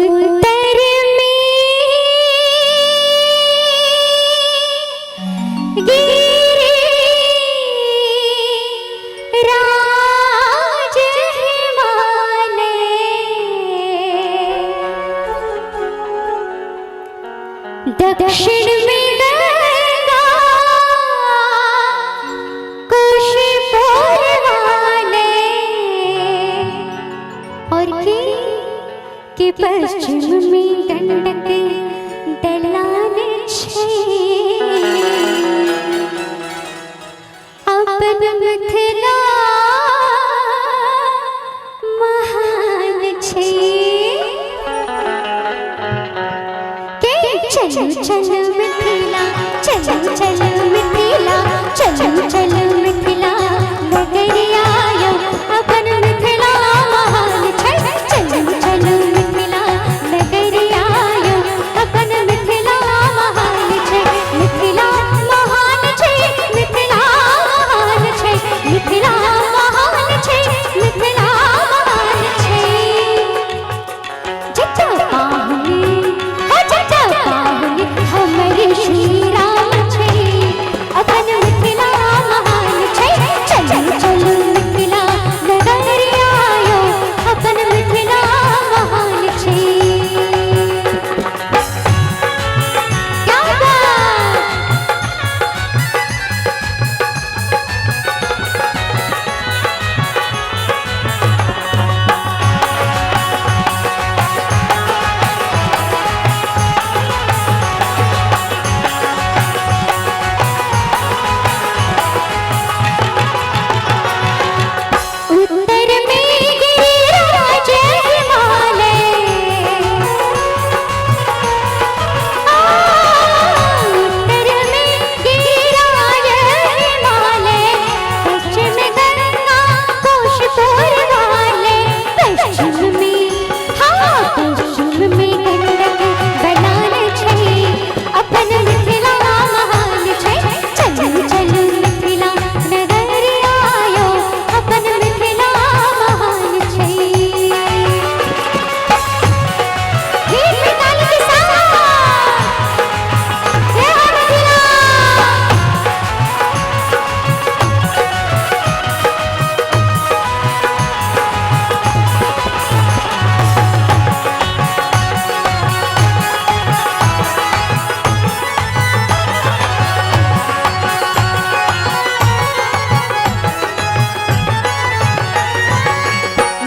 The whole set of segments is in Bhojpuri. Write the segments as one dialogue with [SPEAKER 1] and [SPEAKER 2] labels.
[SPEAKER 1] उत्तर में गिरिराज हिमालय, दक्षिण में गंगा कुशीपुर वाले, और के पश्चिम में गंडक दलान छे। अपन मिथिला महान छे। के चलो चलो मिथिला, चलो चलो मिथिला, चलो चलो मिथिला नगरिया यो अपन मिथिला महान छे। चलो चलो मिथिला नगरिया यो अपन मिथिला महान छे। मिथिला महान छे, मिथिला महान छे, मिथिला महान छे, मिथिला महान छे। जटा पाहुनी हो जटा पाहुनी हमरे श्री राम छे, अपन मिथिला महान छे। चलो चलो मिथिला नगरिया यो अपन मिथिला महान छे। क्या बात! उत्तर में गिरिराज हिमालय, उत्तर में गिरिराज हिमालय, पश्चिम गंगा कुशीपुर वाले, पश्चिम में हाँ पश्चिम में गंडक दलान छे। अपन मिथिला महान छे। चलो चलो मिथिला नगरिया यो अपन मिथिला महान छे। हे मिताली के साथ जय हो मिथिला।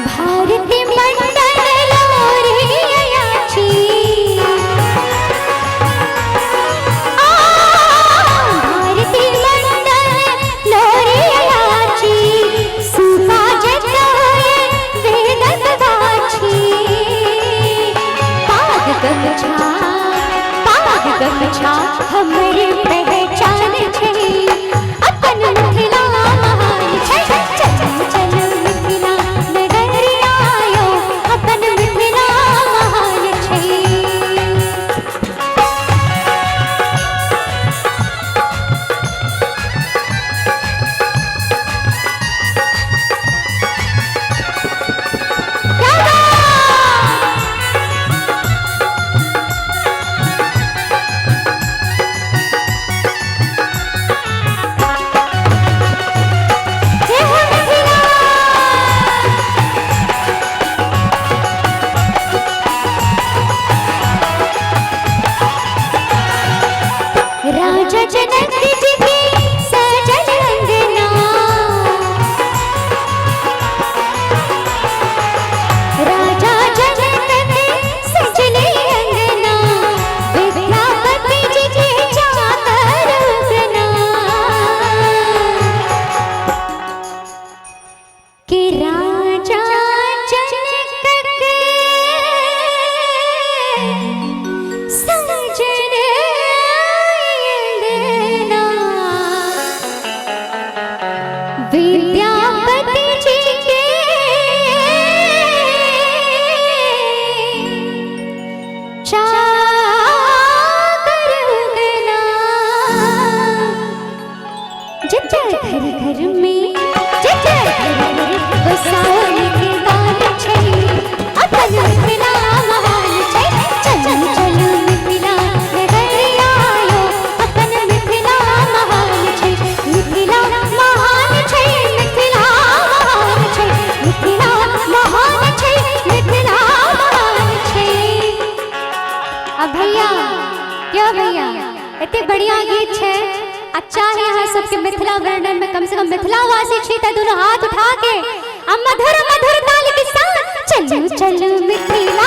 [SPEAKER 1] भारती मंडल लोरियाची, भारती मंडल लोरियाची, सुसाजत होए वेदक गाछी। पाग गमछा हमरे पहचान छे। अपन मिथिला महान छे। चलो चलो मिथिला नगरिया यो अपन मिथिला महान छे। क्या बात! अब भैया क्या भैया इतने बढ़िया गीत है। अच्छा है यहाँ सबके मिथिला वर्णन में कम से कम मिथिला वासी छी त दोनों हाथ उठा के अब मधुर मधुर ताल के साथ चलू चलू मिथिला